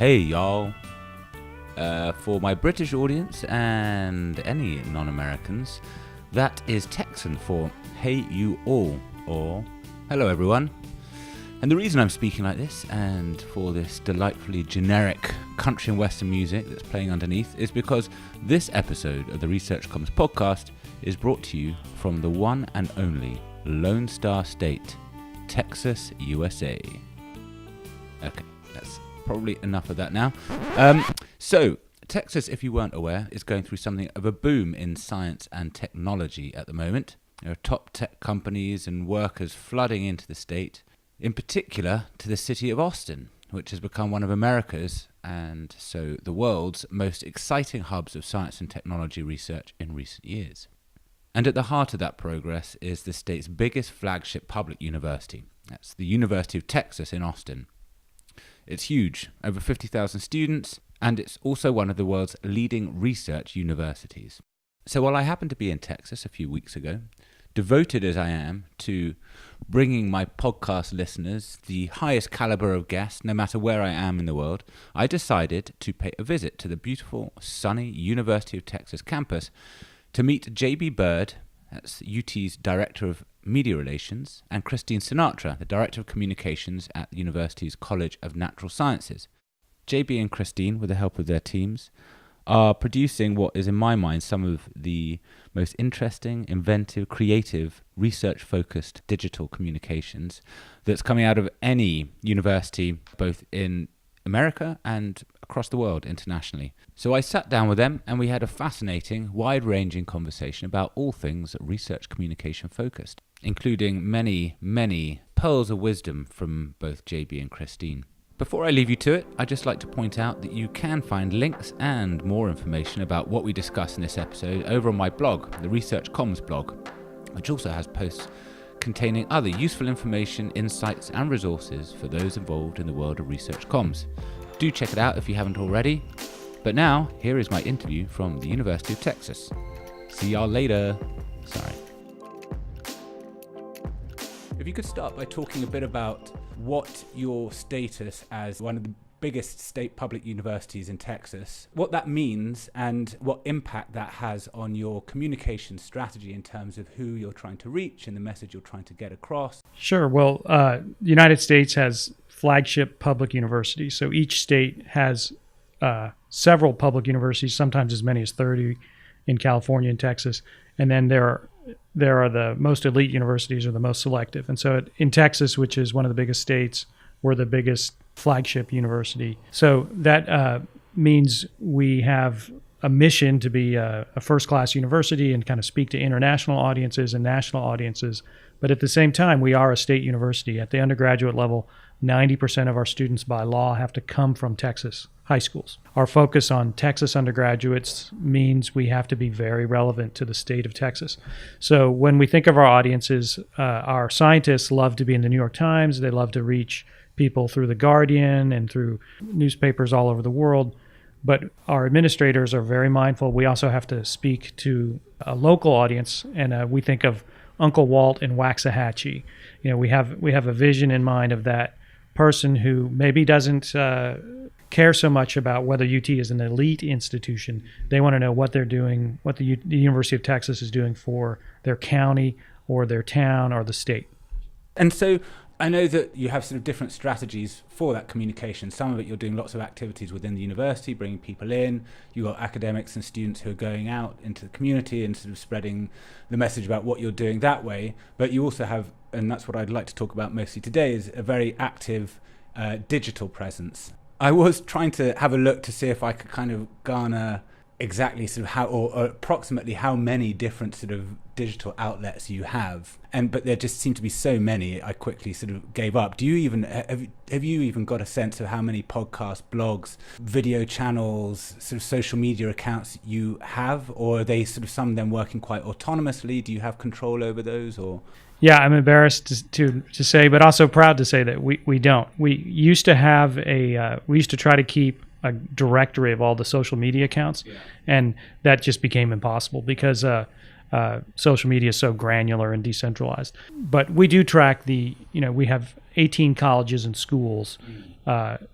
Hey y'all, for my British audience and any non-Americans, that is Texan for hey you all, or hello everyone. And the reason I'm speaking like this, and for this delightfully generic country and western music that's playing underneath, is because this episode of the Research Comms podcast is brought to you from the one and only Lone Star State, Texas, USA. Okay, that's probably enough of that now. So, Texas, if you weren't aware, is going through something of a boom in science and technology at the moment. There are top tech companies and workers flooding into the state, in particular to the city of Austin, which has become one of America's, and so the world's, most exciting hubs of science and technology research in recent years. And at the heart of that progress is the state's biggest flagship public university. That's the University of Texas in Austin. It's huge, over 50,000 students, and it's also one of the world's leading research universities. So while I happened to be in Texas a few weeks ago, devoted as I am to bringing my podcast listeners the highest caliber of guests, no matter where I am in the world, I decided to pay a visit to the beautiful, sunny University of Texas campus to meet J.B. Bird, that's UT's Director of Media Relations, and Christine Sinatra, the Director of Communications at the university's College of Natural Sciences. J.B. and Christine, with the help of their teams, are producing what is, in my mind, some of the most interesting, inventive, creative, research-focused digital communications that's coming out of any university, both in America and across the world internationally. So I sat down with them and we had a fascinating, wide-ranging conversation about all things research communication focused, including many, many pearls of wisdom from both JB and Christine. Before I leave you to it, I'd just like to point out that you can find links and more information about what we discuss in this episode over on my blog, the Research Comms blog, which also has posts containing other useful information, insights and resources for those involved in the world of research comms. Do check it out if you haven't already. But now, here is my interview from the University of Texas. See y'all later. Sorry. If you could start by talking a bit about what your status as one of the biggest state public universities in Texas, what that means and what impact that has on your communication strategy in terms of who you're trying to reach and the message you're trying to get across. Sure. Well, the United States has flagship public universities. So each state has several public universities, sometimes as many as 30 in California and Texas. And then there are the most elite universities or the most selective. And so in Texas, which is one of the biggest states, we're the biggest flagship university. So that means we have a mission to be a first-class university and kind of speak to international audiences and national audiences. But at the same time, we are a state university. At the undergraduate level, 90% of our students by law have to come from Texas high schools. Our focus on Texas undergraduates means we have to be very relevant to the state of Texas. So when we think of our audiences, our scientists love to be in the New York Times. They love to reach people through The Guardian and through newspapers all over the world. But our administrators are very mindful. We also have to speak to a local audience, and we think of Uncle Walt and Waxahachie. You know, we have a vision in mind of that person who maybe doesn't care so much about whether UT is an elite institution. They want to know what they're doing, what the University of Texas is doing for their county or their town or the state. And so I know that you have sort of different strategies for that communication. Some of it you're doing lots of activities within the university, bringing people in. You've got academics and students who are going out into the community and sort of spreading the message about what you're doing that way. But you also have, and that's what I'd like to talk about mostly today, is a very active digital presence. I was trying to have a look to see if I could kind of garner exactly sort of how, or approximately how many different sort of digital outlets you have, but there just seem to be so many. I quickly sort of gave up. Do you even have you even got a sense of how many podcasts, blogs, video channels, sort of social media accounts you have, or are they sort of some of them working quite autonomously? Do you have control over those, or? Yeah, I'm embarrassed to say, but also proud to say that we don't. We used to have we used to try to keep a directory of all the social media accounts, and that just became impossible because social media is so granular and decentralized. But we do track we have 18 colleges and schools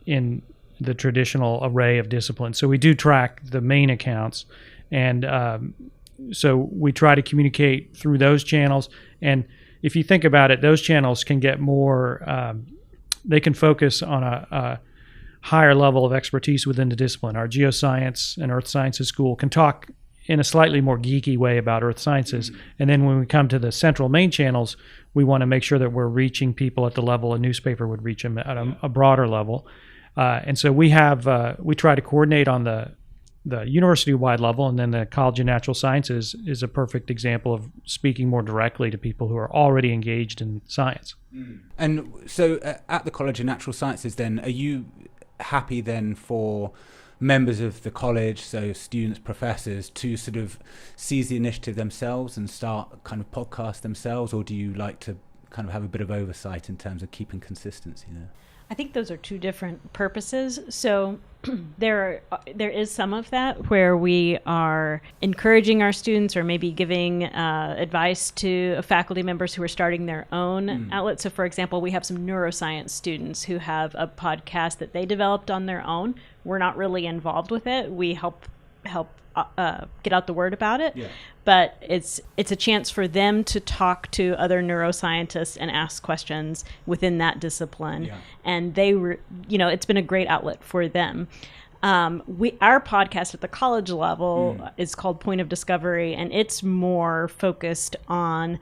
in the traditional array of disciplines. So we do track the main accounts, and so we try to communicate through those channels. And if you think about it, those channels can get more, they can focus on a higher level of expertise within the discipline. Our geoscience and earth sciences school can talk in a slightly more geeky way about earth sciences. And then when we come to the central main channels, we want to make sure that we're reaching people at the level a newspaper would reach them at a broader level. And so we try to coordinate on the university-wide level, and then the College of Natural Sciences is a perfect example of speaking more directly to people who are already engaged in science. And so at the College of Natural Sciences then, are you happy then for members of the college, so students, professors, to sort of seize the initiative themselves and start kind of podcast themselves, or do you like to kind of have a bit of oversight in terms of keeping consistency there? I think those are two different purposes. So there is some of that where we are encouraging our students or maybe giving advice to faculty members who are starting their own outlet. So for example, we have some neuroscience students who have a podcast that they developed on their own. We're not really involved with it. We help get out the word about it. Yeah. But it's a chance for them to talk to other neuroscientists and ask questions within that discipline. Yeah. And it's been a great outlet for them. Our podcast at the college level is called Point of Discovery, and it's more focused on,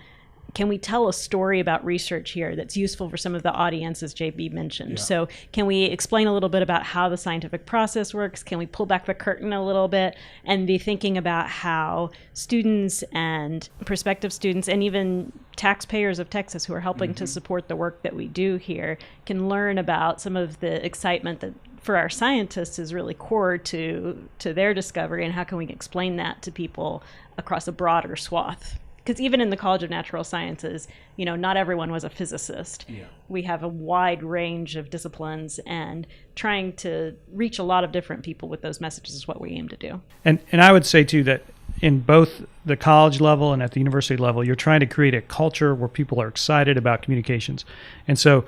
can we tell a story about research here that's useful for some of the audience, as JB mentioned? Yeah. So can we explain a little bit about how the scientific process works? Can we pull back the curtain a little bit and be thinking about how students and prospective students and even taxpayers of Texas who are helping to support the work that we do here can learn about some of the excitement that for our scientists is really core to their discovery, and how can we explain that to people across a broader swath? Because even in the College of Natural Sciences, not everyone was a physicist. Yeah. We have a wide range of disciplines, and trying to reach a lot of different people with those messages is what we aim to do. And I would say, too, that in both the college level and at the university level, you're trying to create a culture where people are excited about communications. And so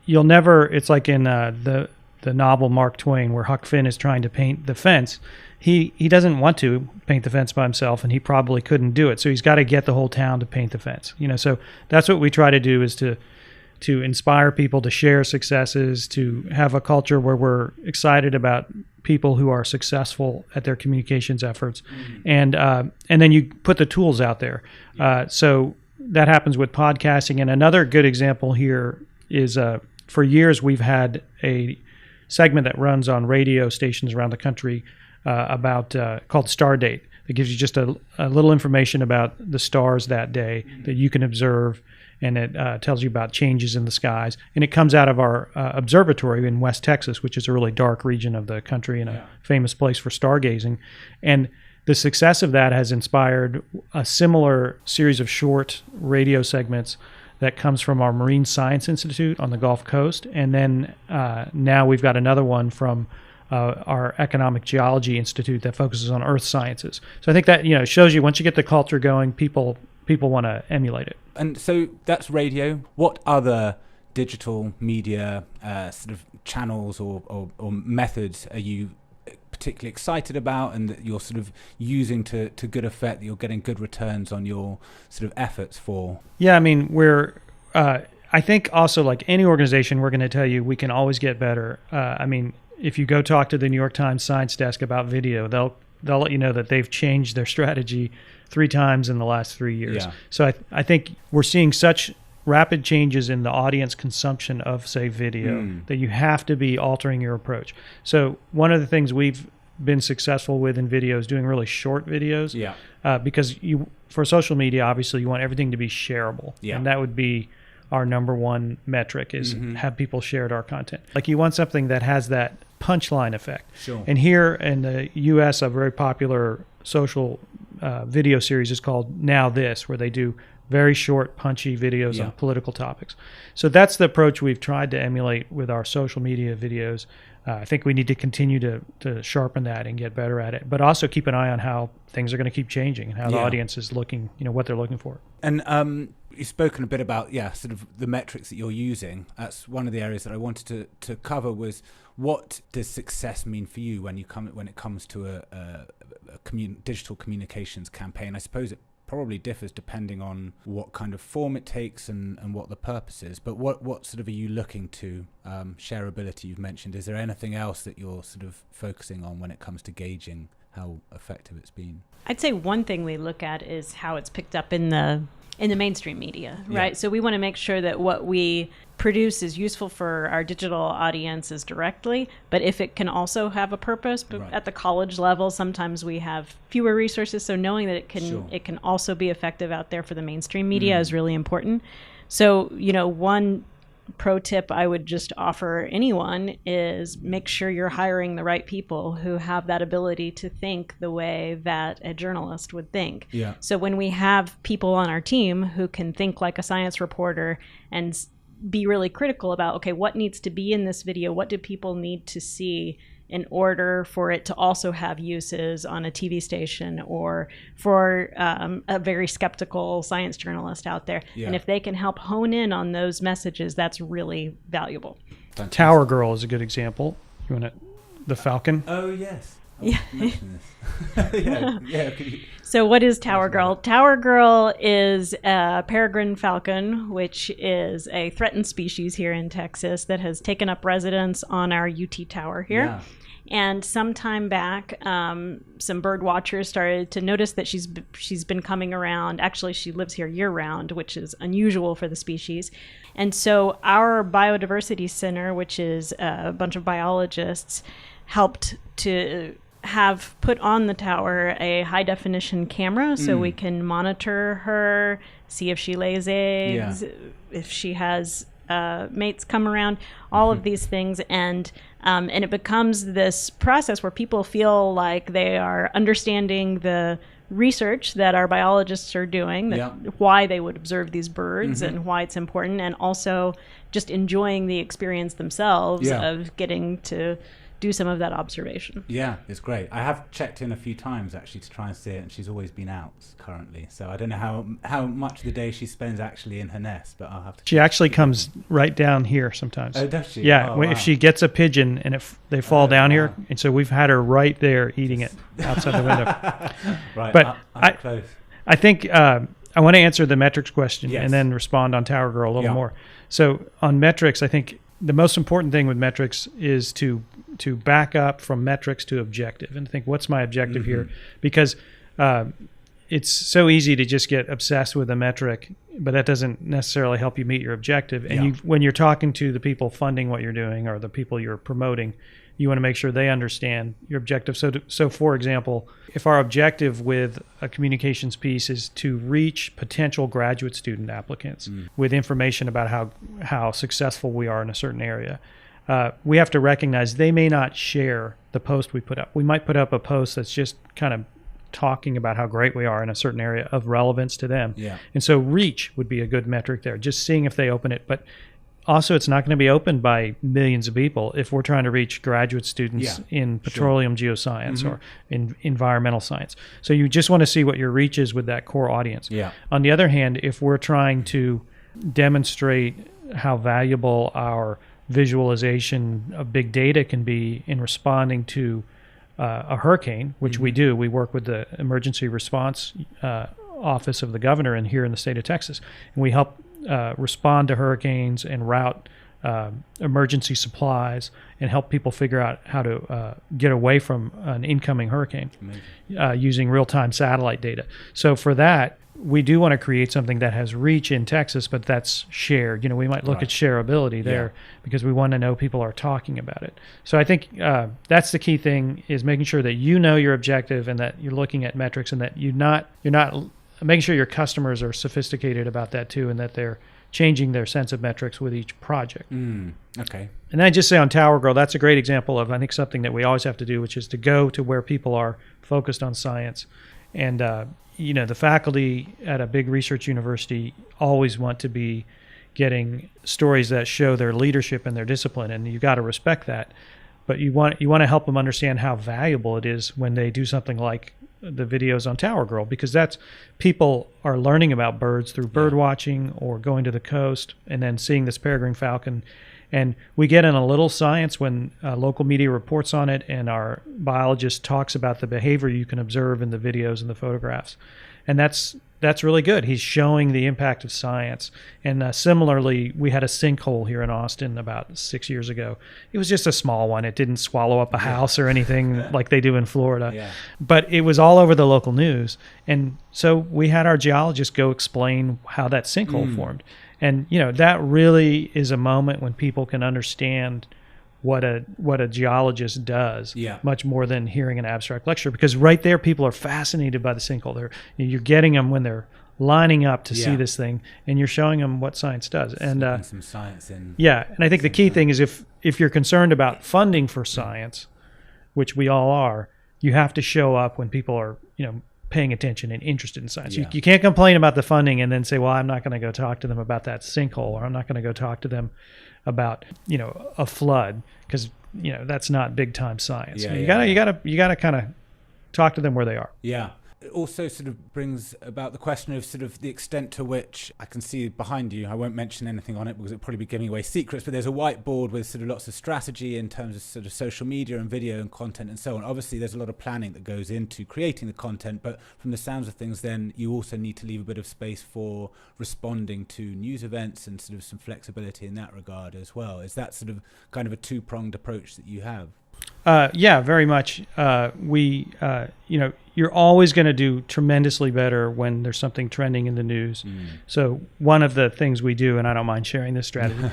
you'll never, it's like in the novel Mark Twain, where Huck Finn is trying to paint the fence. He doesn't want to paint the fence by himself, and he probably couldn't do it. So he's got to get the whole town to paint the fence. So that's what we try to do, is to inspire people to share successes, to have a culture where we're excited about people who are successful at their communications efforts, and then you put the tools out there. So that happens with podcasting. And another good example here is for years we've had a segment that runs on radio stations around the country called Star Date. It gives you just a little information about the stars that day that you can observe, and it tells you about changes in the skies. And it comes out of our observatory in West Texas, which is a really dark region of the country and a famous place for stargazing. And the success of that has inspired a similar series of short radio segments that comes from our Marine Science Institute on the Gulf Coast. And then now we've got another one from our Economic Geology Institute that focuses on earth sciences. So I think that shows you, once you get the culture going, people want to emulate it. And so that's radio. What other digital media sort of channels or methods are you particularly excited about, and that you're sort of using to good effect, that you're getting good returns on your sort of efforts for? Yeah, I mean, I think also, like any organization, we're going to tell you we can always get better. If you go talk to the New York Times science desk about video, they'll let you know that they've changed their strategy 3 times in the last 3 years. Yeah. So I think we're seeing such rapid changes in the audience consumption of, say, video, that you have to be altering your approach. So one of the things we've been successful with in video is doing really short videos. Yeah. Because for social media, obviously, you want everything to be shareable. Yeah. And that would be our number one metric, is have people shared our content. Like, you want something that has that punchline effect. Sure. And here in the U.S., a very popular social video series is called Now This, where they do very short, punchy videos on political topics. So that's the approach we've tried to emulate with our social media videos. I think we need to continue to sharpen that and get better at it, but also keep an eye on how things are going to keep changing and how the audience is looking, what they're looking for. And you've spoken a bit about, sort of the metrics that you're using. That's one of the areas that I wanted to cover was, what does success mean for you when it comes to a digital communications campaign? I suppose it probably differs depending on what kind of form it takes and what the purpose is. But what sort of are you looking to? Shareability you've mentioned. Is there anything else that you're sort of focusing on when it comes to gauging how effective it's been? I'd say one thing we look at is how it's picked up in the mainstream media, right? So we want to make sure that what we produce is useful for our digital audiences directly, but if it can also have a purpose, but at the college level, sometimes we have fewer resources. So knowing that it can also be effective out there for the mainstream media is really important. So, one pro tip I would just offer anyone is make sure you're hiring the right people who have that ability to think the way that a journalist would think. Yeah. So when we have people on our team who can think like a science reporter and be really critical about, okay, what needs to be in this video? What do people need to see in order for it to also have uses on a TV station or for a very skeptical science journalist out there? And if they can help hone in on those messages, that's really valuable. Fantastic. Tower Girl is a good example. You want the Falcon? Oh, yes. Mention this. So what is Tower Girl? Tower Girl is a peregrine falcon, which is a threatened species here in Texas that has taken up residence on our UT Tower here. Yeah. And some time back, some bird watchers started to notice that she's been coming around. Actually, she lives here year-round, which is unusual for the species. And so our Biodiversity Center, which is a bunch of biologists, helped to have put on the tower a high-definition camera so we can monitor her, see if she lays eggs, if she has mates come around, all of these things. And it becomes this process where people feel like they are understanding the research that our biologists are doing, why they would observe these birds and why it's important, and also just enjoying the experience themselves of getting to do some of that observation. Yeah, it's great. I have checked in a few times actually to try and see it, and she's always been out currently. So I don't know how much of the day she spends actually in her nest, but I'll have to. She actually comes right down here sometimes. Oh, does she? Yeah, wow. If she gets a pigeon and if they fall down here, and so we've had her right there eating it outside the window. Right, but I'm close. I think I want to answer the metrics question Yes. and then respond on Tower Girl a little more. So on metrics, I think the most important thing with metrics is to back up from metrics to objective and think, what's my objective here? Because it's so easy to just get obsessed with a metric, but that doesn't necessarily help you meet your objective. And when you're talking to the people funding what you're doing or the people you're promoting, you want to make sure they understand your objective. So for example, if our objective with a communications piece is to reach potential graduate student applicants with information about how successful we are in a certain area, we have to recognize they may not share the post we put up. We might put up a post that's just kind of talking about how great we are in a certain area of relevance to them. Yeah. And so reach would be a good metric there, just seeing if they open it. But also, it's not going to be opened by millions of people if we're trying to reach graduate students in petroleum geoscience or in environmental science. So you just want to see what your reach is with that core audience. Yeah. On the other hand, if we're trying to demonstrate how valuable our visualization of big data can be in responding to a hurricane, which we do. We work with the Emergency Response Office of the Governor here in the state of Texas, and we help respond to hurricanes and route emergency supplies and help people figure out how to get away from an incoming hurricane using real-time satellite data. So for that, we do want to create something that has reach in Texas, but that's shared. We might look at shareability there because we want to know people are talking about it. So I think that's the key thing, is making sure that you know your objective and that you're looking at metrics, and that you're not making sure your customers are sophisticated about that too, and that they're changing their sense of metrics with each project. Okay. And I just say on Tower Girl, that's a great example of, I think, something that we always have to do, which is to go to where people are focused on science And, the faculty at a big research university always want to be getting stories that show their leadership and their discipline, and you got to respect that. But you want to help them understand how valuable it is when they do something like the videos on Tower Girl, because that's people are learning about birds through bird watching or going to the coast and then seeing this peregrine falcon. And we get in a little science when local media reports on it, and our biologist talks about the behavior you can observe in the videos and the photographs. And that's really good. He's showing the impact of science. And similarly, we had a sinkhole here in Austin about 6 years ago. It was just a small one. It didn't swallow up a house or anything like they do in Florida. Yeah. But it was all over the local news. And so we had our geologist go explain how that sinkhole formed. And, that really is a moment when people can understand what a geologist does, much more than hearing an abstract lecture, because right there people are fascinated by the sinkhole. You're getting them when they're lining up to see this thing, and you're showing them what science does. And some science in. Yeah, and I think the key thing is if you're concerned about funding for science, which we all are, you have to show up when people are paying attention and interested in science. You can't complain about the funding and then say, well, I'm not going to go talk to them about that sinkhole, or I'm not going to go talk to them about a flood, because that's not big time science. You gotta kind of talk to them where they are. Yeah. It also sort of brings about the question of sort of the extent to which I can see behind you. I won't mention anything on it because it'll probably be giving away secrets, but there's a whiteboard with sort of lots of strategy in terms of sort of social media and video and content and so on. Obviously, there's a lot of planning that goes into creating the content, but from the sounds of things, then you also need to leave a bit of space for responding to news events and sort of some flexibility in that regard as well. Is that sort of kind of a two-pronged approach that you have? Yeah, very much. You're always going to do tremendously better when there's something trending in the news. So one of the things we do, and I don't mind sharing this strategy,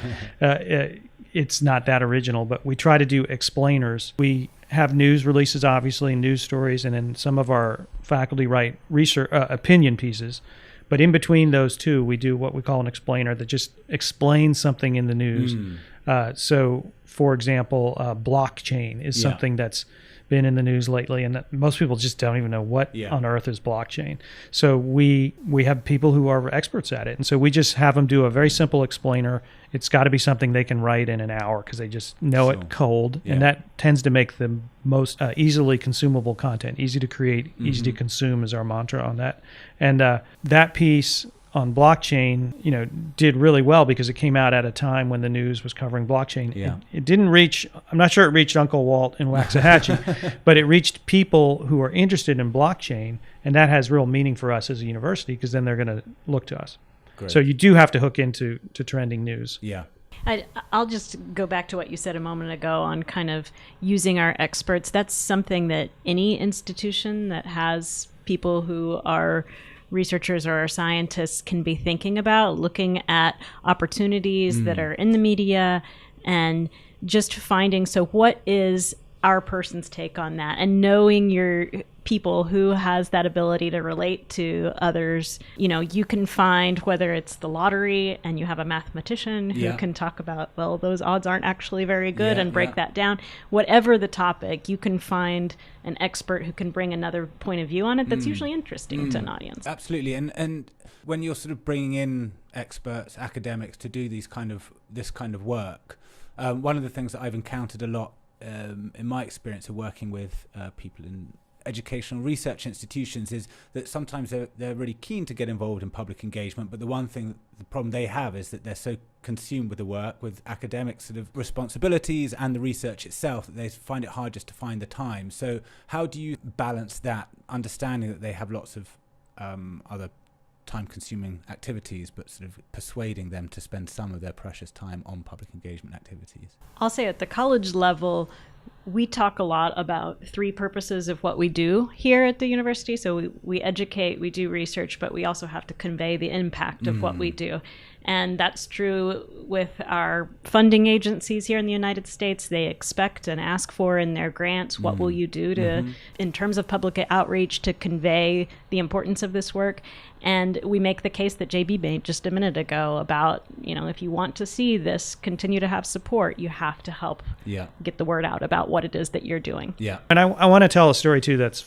it's not that original, but we try to do explainers. We have news releases, obviously, news stories, and then some of our faculty write research opinion pieces. But in between those two, we do what we call an explainer that just explains something in the news. So, for example, blockchain is something that's been in the news lately, and that most people just don't even know what on earth is blockchain. So we have people who are experts at it, and so we just have them do a very simple explainer. It's got to be something they can write in an hour because they just know it cold, and that tends to make the most easily consumable content. Easy to create, easy to consume is our mantra on that. And that piece on blockchain, did really well because it came out at a time when the news was covering blockchain. It didn't reach, I'm not sure it reached Uncle Walt in Waxahachie, but it reached people who are interested in blockchain, and that has real meaning for us as a university because then they're going to look to us. Great. So you do have to hook into trending news. Yeah. I'll just go back to what you said a moment ago on kind of using our experts. That's something that any institution that has people who are researchers or scientists can be thinking about, looking at opportunities that are in the media and just finding, so what is our person's take on that, and knowing your people who has that ability to relate to others. You can find, whether it's the lottery and you have a mathematician who can talk about, well, those odds aren't actually very good and break that down. Whatever the topic, you can find an expert who can bring another point of view on it that's usually interesting to an audience. Absolutely. And when you're sort of bringing in experts, academics to do this kind of work, one of the things that I've encountered a lot in my experience of working with people in educational research institutions is that sometimes they're really keen to get involved in public engagement, but the problem they have is that they're so consumed with the work, with academic sort of responsibilities and the research itself, that they find it hard just to find the time. So how do you balance that, understanding that they have lots of other time-consuming activities, but sort of persuading them to spend some of their precious time on public engagement activities? I'll say at the college level, we talk a lot about three purposes of what we do here at the university. So we educate, we do research, but we also have to convey the impact of what we do. And that's true with our funding agencies here in the United States. They expect and ask for in their grants, what will you do to, in terms of public outreach, to convey the importance of this work? And we make the case that JB made just a minute ago about, if you want to see this continue to have support, you have to help get the word out about what it is that you're doing. Yeah. And I want to tell a story too that's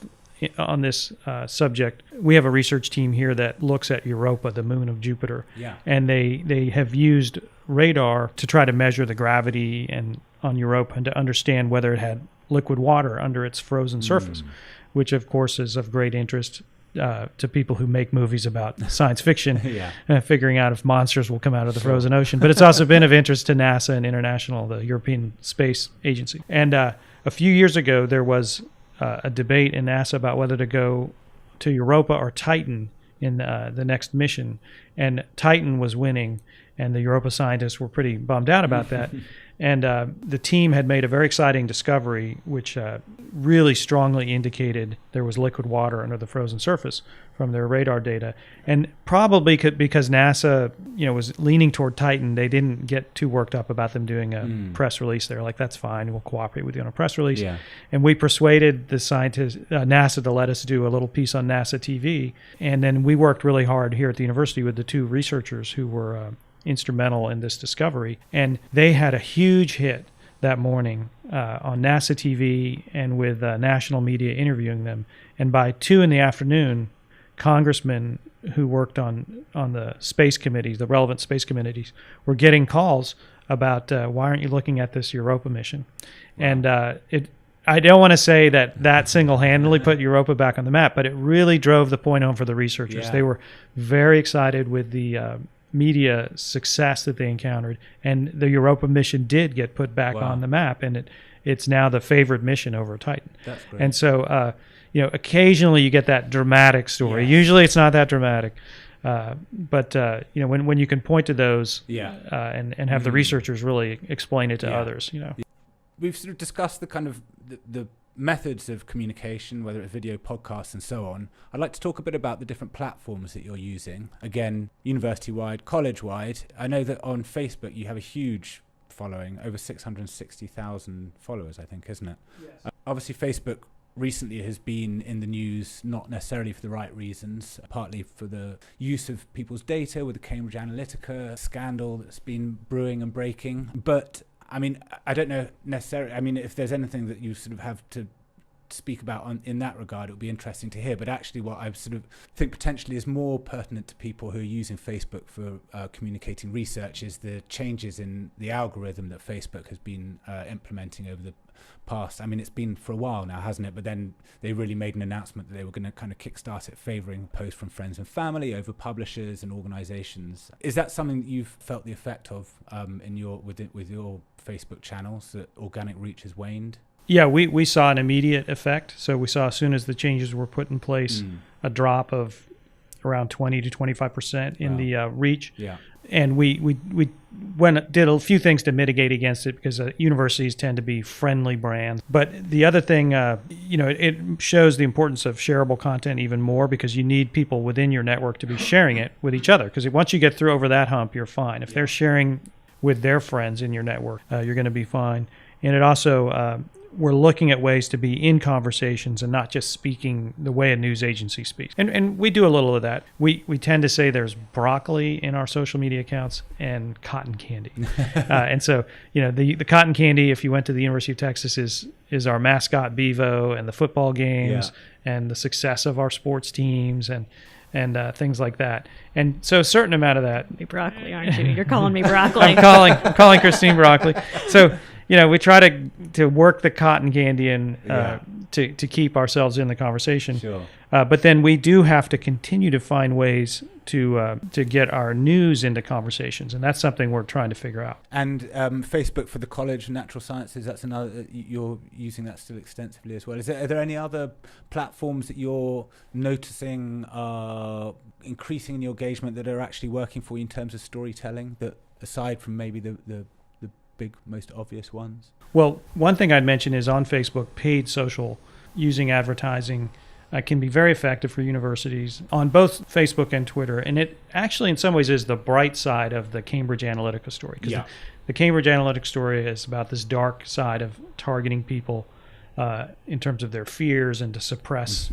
on this subject. We have a research team here that looks at Europa, the moon of Jupiter, and they have used radar to try to measure the gravity and on Europa and to understand whether it had liquid water under its frozen surface, which of course is of great interest to people who make movies about science fiction, figuring out if monsters will come out of the frozen ocean. But it's also been of interest to NASA and International, the European Space Agency. And a few years ago, there was a debate in NASA about whether to go to Europa or Titan in the next mission. And Titan was winning, and the Europa scientists were pretty bummed out about that. And the team had made a very exciting discovery, which really strongly indicated there was liquid water under the frozen surface from their radar data. And probably because NASA, was leaning toward Titan, they didn't get too worked up about them doing a press release. They're like, "That's fine. We'll cooperate with you on a press release." Yeah. And we persuaded the scientists, NASA, to let us do a little piece on NASA TV. And then we worked really hard here at the university with the two researchers who were instrumental in this discovery, and they had a huge hit that morning on NASA TV and with national media interviewing them. And by 2 p.m, congressmen who worked on the space committees, the relevant space committees, were getting calls about why aren't you looking at this Europa mission? Wow. And I don't want to say that single-handedly put Europa back on the map, but it really drove the point home for the researchers. Yeah. They were very excited with the media success that they encountered, and the Europa mission did get put back on the map, and it's now the favored mission over Titan. That's great. And so occasionally you get that dramatic story. Yes. Usually it's not that dramatic, but when you can point to those and have the researchers really explain it to others. We've sort of discussed the kind of the methods of communication, whether it's video, podcasts, and so on. I'd like to talk a bit about the different platforms that you're using. Again, university-wide, college-wide. I know that on Facebook you have a huge following, over 660,000 followers, I think, isn't it? Yes. Obviously, Facebook recently has been in the news, not necessarily for the right reasons, partly for the use of people's data with the Cambridge Analytica scandal that's been brewing and breaking. But I mean, I don't know necessarily. I mean, if there's anything that you sort of have to speak about in that regard, it would be interesting to hear. But actually, what I sort of think potentially is more pertinent to people who are using Facebook for communicating research is the changes in the algorithm that Facebook has been implementing over the past. I mean, it's been for a while now, hasn't it? But then they really made an announcement that they were going to kind of kickstart it, favouring posts from friends and family over publishers and organisations. Is that something that you've felt the effect of with your Facebook channels, that organic reach has waned? Yeah, we saw an immediate effect. So we saw as soon as the changes were put in place, a drop of around 20 to 25% in the reach. Yeah. And we did a few things to mitigate against it, because universities tend to be friendly brands. But the other thing, it shows the importance of shareable content even more, because you need people within your network to be sharing it with each other. Because once you get through over that hump, you're fine. If they're sharing with their friends in your network, you're going to be fine. And it also, we're looking at ways to be in conversations and not just speaking the way a news agency speaks. And we do a little of that. We tend to say there's broccoli in our social media accounts and cotton candy. And so, the cotton candy, if you went to the University of Texas, is our mascot Bevo and the football games and the success of our sports teams and things like that. And so a certain amount of that. You're broccoli, aren't you? You're calling me broccoli. I'm calling Christine broccoli. So, we try to work the cotton candy and to keep ourselves in the conversation. Sure. But then we do have to continue to find ways to get our news into conversations, and that's something we're trying to figure out. And Facebook for the College of Natural Sciences, that's another, you're using that still extensively as well. Are there any other platforms that you're noticing are increasing in your engagement that are actually working for you in terms of storytelling, that aside from maybe the big, most obvious ones? Well, one thing I'd mention is on Facebook, paid social, using advertising can be very effective for universities on both Facebook and Twitter. And it actually, in some ways, is the bright side of the Cambridge Analytica story. Because the Cambridge Analytica story is about this dark side of targeting people in terms of their fears and to suppress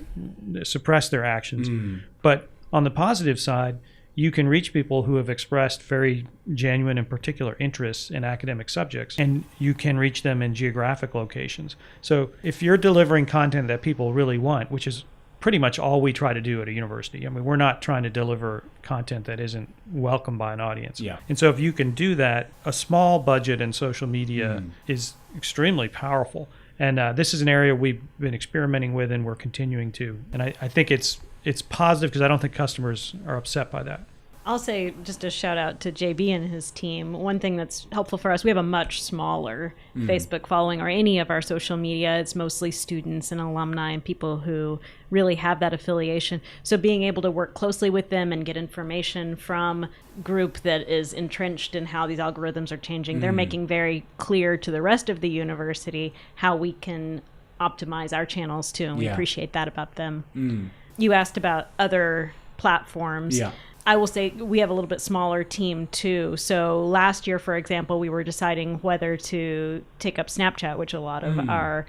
their actions. But on the positive side, you can reach people who have expressed very genuine and particular interests in academic subjects, and you can reach them in geographic locations. So if you're delivering content that people really want, which is pretty much all we try to do at a university. I mean, we're not trying to deliver content that isn't welcomed by an audience. Yeah. And so if you can do that, a small budget in social media is extremely powerful. And this is an area we've been experimenting with, and we're continuing to. And I think it's positive because I don't think customers are upset by that. I'll say just a shout out to JB and his team. One thing that's helpful for us, we have a much smaller Facebook following or any of our social media. It's mostly students and alumni and people who really have that affiliation. So being able to work closely with them and get information from a group that is entrenched in how these algorithms are changing, they're making very clear to the rest of the university how we can optimize our channels too. And we appreciate that about them. You asked about other platforms. Yeah. I will say we have a little bit smaller team too. So last year, for example, we were deciding whether to take up Snapchat, which a lot of our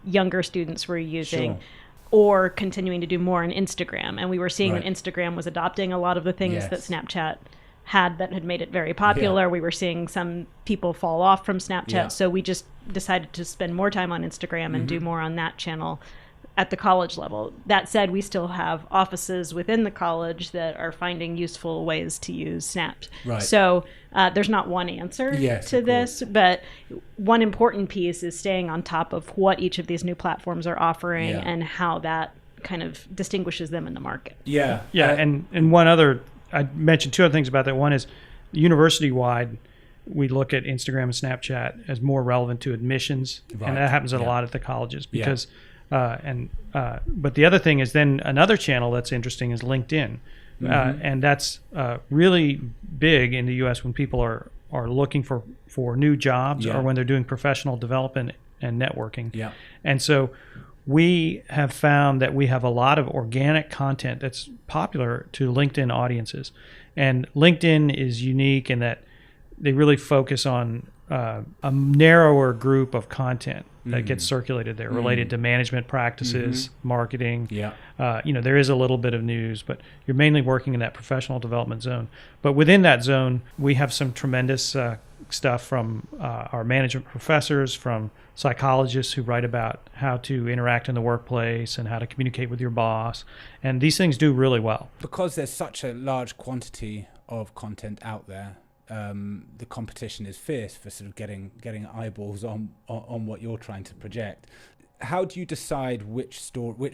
younger students were using, or continuing to do more on Instagram. And we were seeing that Instagram was adopting a lot of the things that Snapchat had that had made it very popular. We were seeing some people fall off from Snapchat. So we just decided to spend more time on Instagram and do more on that channel at the college level. That said, we still have offices within the college that are finding useful ways to use Snaps. Right. So there's not one answer to this, but one important piece is staying on top of what each of these new platforms are offering and how that kind of distinguishes them in the market. Yeah. And one other, I mentioned two other things about that. One is university-wide, we look at Instagram and Snapchat as more relevant to admissions, and that happens a lot at the colleges because but the other thing is then another channel that's interesting is LinkedIn. And that's really big in the U.S. when people are looking for new jobs or when they're doing professional development and networking. Yeah. And so we have found that we have a lot of organic content that's popular to LinkedIn audiences. And LinkedIn is unique in that they really focus on a narrower group of content that gets circulated there related to management practices, marketing. There is a little bit of news, but you're mainly working in that professional development zone. But within that zone, we have some tremendous stuff from our management professors, from psychologists who write about how to interact in the workplace and how to communicate with your boss. And these things do really well. Because there's such a large quantity of content out there, the competition is fierce for sort of getting eyeballs on what you're trying to project. How do you decide which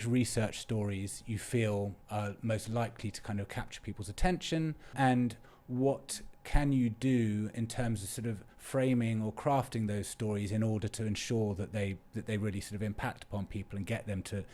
research stories you feel are most likely to kind of capture people's attention, and what can you do in terms of sort of framing or crafting those stories in order to ensure that they really sort of impact upon people and get them to,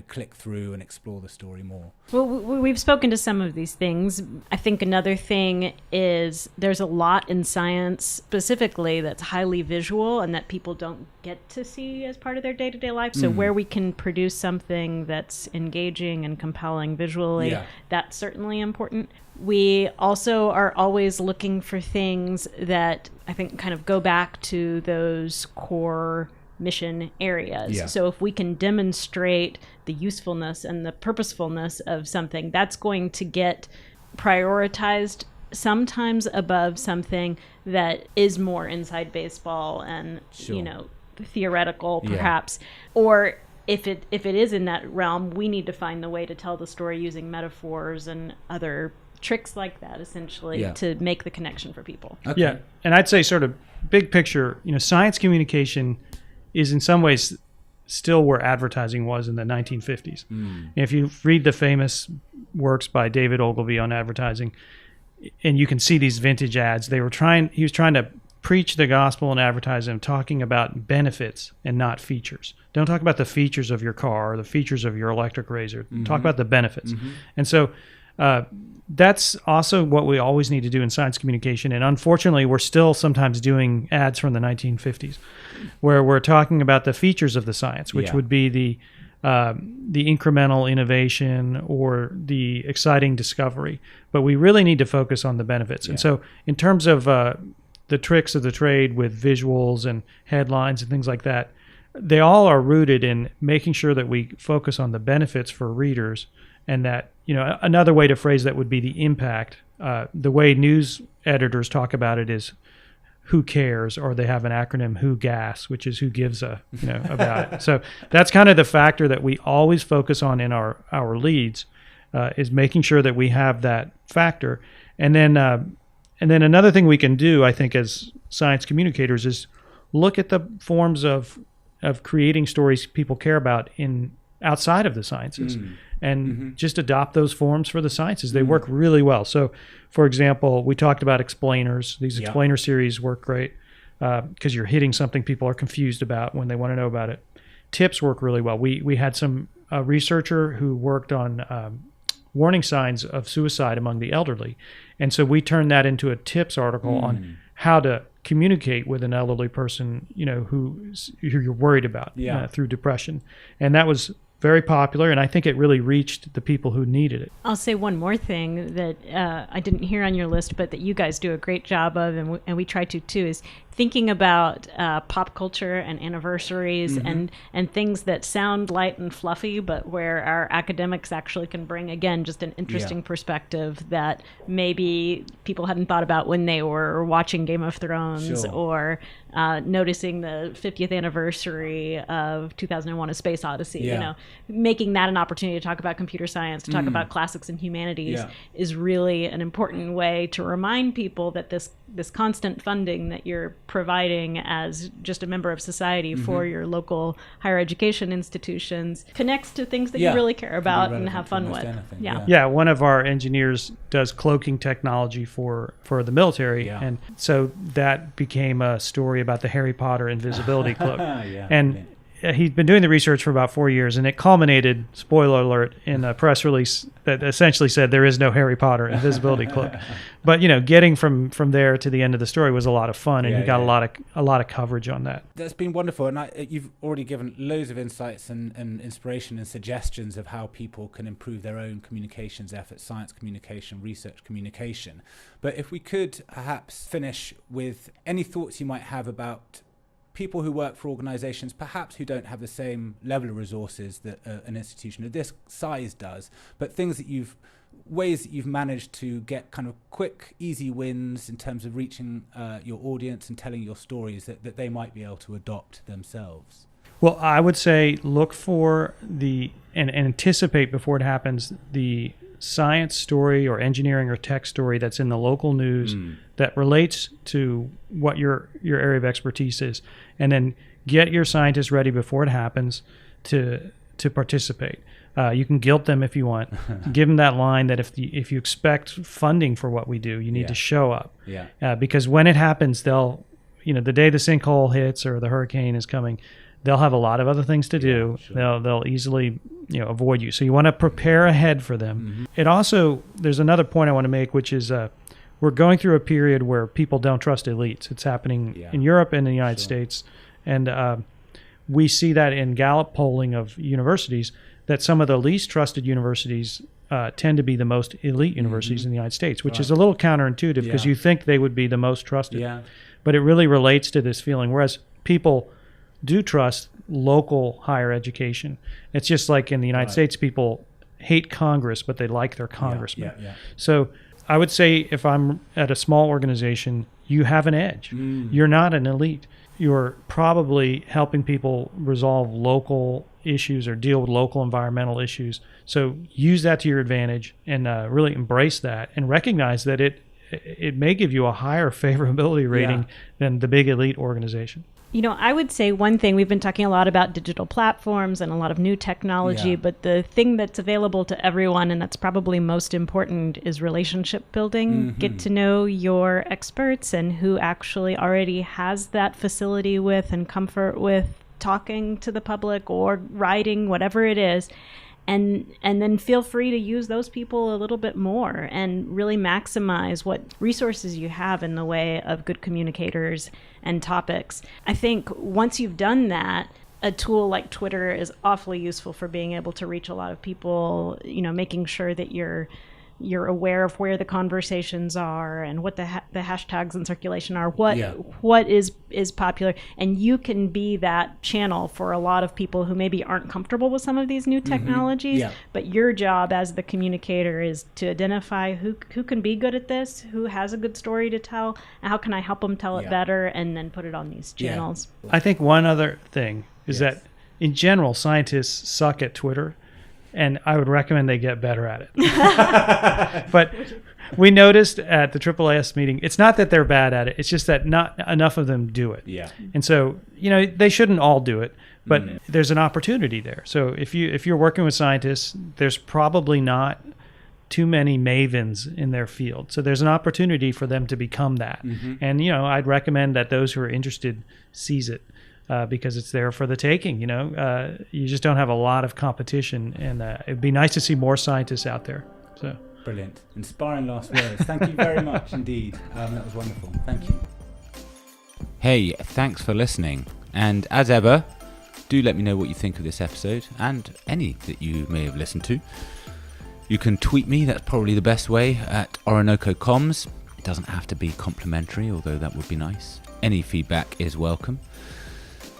click through and explore the story more? Well, we've spoken to some of these things. I think another thing is there's a lot in science specifically that's highly visual and that people don't get to see as part of their day-to-day life. So where we can produce something that's engaging and compelling visually, that's certainly important. We also are always looking for things that I think kind of go back to those core mission areas. So if we can demonstrate the usefulness and the purposefulness of something, that's going to get prioritized sometimes above something that is more inside baseball and theoretical perhaps. Or if it is in that realm, we need to find the way to tell the story using metaphors and other tricks like that, essentially, to make the connection for people. Okay. Yeah, and I'd say sort of big picture, science communication is in some ways still where advertising was in the 1950s. If you read the famous works by David Ogilvy on advertising, and you can see these vintage ads, he was trying to preach the gospel in advertising, talking about benefits and not features. Don't talk about the features of your car or the features of your electric razor. Talk about the benefits. And so that's also what we always need to do in science communication. And unfortunately, we're still sometimes doing ads from the 1950s where we're talking about the features of the science, which would be the incremental innovation or the exciting discovery. But we really need to focus on the benefits. And so in terms of the tricks of the trade with visuals and headlines and things like that, they all are rooted in making sure that we focus on the benefits for readers. And that, another way to phrase that would be the impact. The way news editors talk about it is who cares, or they have an acronym who gas, which is who gives a, about it. So that's kind of the factor that we always focus on in our leads, is making sure that we have that factor. And then another thing we can do, I think, as science communicators is look at the forms of creating stories people care about outside of the sciences, and just adopt those forms for the sciences. They work really well. So, for example, we talked about explainers. These explainer series work great because you're hitting something people are confused about when they want to know about it. Tips work really well. We had some researcher who worked on warning signs of suicide among the elderly, and so we turned that into a tips article on how to communicate with an elderly person, who you're worried about through depression, and that was very popular, and I think it really reached the people who needed it. I'll say one more thing that I didn't hear on your list, but that you guys do a great job of, and we try to too, is thinking about pop culture and anniversaries and things that sound light and fluffy, but where our academics actually can bring, again, just an interesting perspective that maybe people hadn't thought about when they were watching Game of Thrones, or noticing the 50th anniversary of 2001: A Space Odyssey. Making that an opportunity to talk about computer science, to talk about classics and humanities is really an important way to remind people that this constant funding that you're providing as just a member of society for your local higher education institutions connects to things that you really care about and have fun with. Yeah, one of our engineers does cloaking technology for the military, and so that became a story about the Harry Potter invisibility cloak. He'd been doing the research for about 4 years, and it culminated, spoiler alert, in a press release that essentially said there is no Harry Potter invisibility cloak. But getting from there to the end of the story was a lot of fun, and he got a lot of coverage on that. That's been wonderful, and you've already given loads of insights and inspiration and suggestions of how people can improve their own communications efforts, science communication, research communication. But if we could perhaps finish with any thoughts you might have about people who work for organizations perhaps who don't have the same level of resources that an institution of this size does, but ways that you've managed to get kind of quick, easy wins in terms of reaching your audience and telling your stories that they might be able to adopt themselves. Well, I would say look for and anticipate before it happens, the science story or engineering or tech story that's in the local news that relates to what your area of expertise is, and then get your scientists ready before it happens to participate. You can guilt them if you want. Give them that line that if you expect funding for what we do, you need to show up. Because when it happens, they'll, the day the sinkhole hits or the hurricane is coming, they'll have a lot of other things to do. They'll easily avoid you. So you want to prepare ahead for them. It also, there's another point I want to make, which is we're going through a period where people don't trust elites. It's happening in Europe and in the United States. And we see that in Gallup polling of universities, that some of the least trusted universities tend to be the most elite universities in the United States, which is a little counterintuitive because you think they would be the most trusted. But it really relates to this feeling, whereas people do trust local higher education. It's just like in the United States, people hate Congress, but they like their congressman. So I would say if I'm at a small organization, you have an edge. You're not an elite. You're probably helping people resolve local issues or deal with local environmental issues. So use that to your advantage and really embrace that and recognize that it may give you a higher favorability rating than the big elite organization. I would say one thing, we've been talking a lot about digital platforms and a lot of new technology, but the thing that's available to everyone, and that's probably most important, is relationship building. Get to know your experts and who actually already has that facility with and comfort with talking to the public or writing, whatever it is. And then feel free to use those people a little bit more and really maximize what resources you have in the way of good communicators and topics. I think once you've done that, a tool like Twitter is awfully useful for being able to reach a lot of people, making sure that you're you're aware of where the conversations are and what the hashtags in circulation are, what is popular, and you can be that channel for a lot of people who maybe aren't comfortable with some of these new technologies. But your job as the communicator is to identify who can be good at this, who has a good story to tell, and how can I help them tell it better, and then put it on these channels. I think one other thing is that in general, scientists suck at Twitter, and I would recommend they get better at it. But we noticed at the AAAS meeting, it's not that they're bad at it, it's just that not enough of them do it. And so, they shouldn't all do it, but there's an opportunity there. So if you're working with scientists, there's probably not too many mavens in their field. So there's an opportunity for them to become that. And, I'd recommend that those who are interested seize it. Because it's there for the taking, you just don't have a lot of competition, and it'd be nice to see more scientists out there. So brilliant, inspiring last words. Thank you very much indeed. That was wonderful. Thank you. Hey, thanks for listening, and as ever, do let me know what you think of this episode and any that you may have listened to. You can tweet me. That's probably the best way, at Orinoco Comms. It doesn't have to be complimentary, although that would be nice. Any feedback is welcome.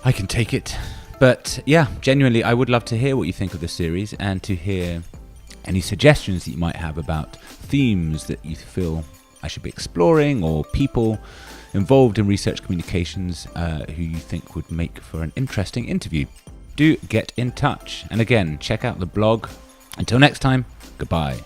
I can take it. But yeah, genuinely, I would love to hear what you think of the series and to hear any suggestions that you might have about themes that you feel I should be exploring, or people involved in research communications who you think would make for an interesting interview. Do get in touch. And again, check out the blog. Until next time, goodbye.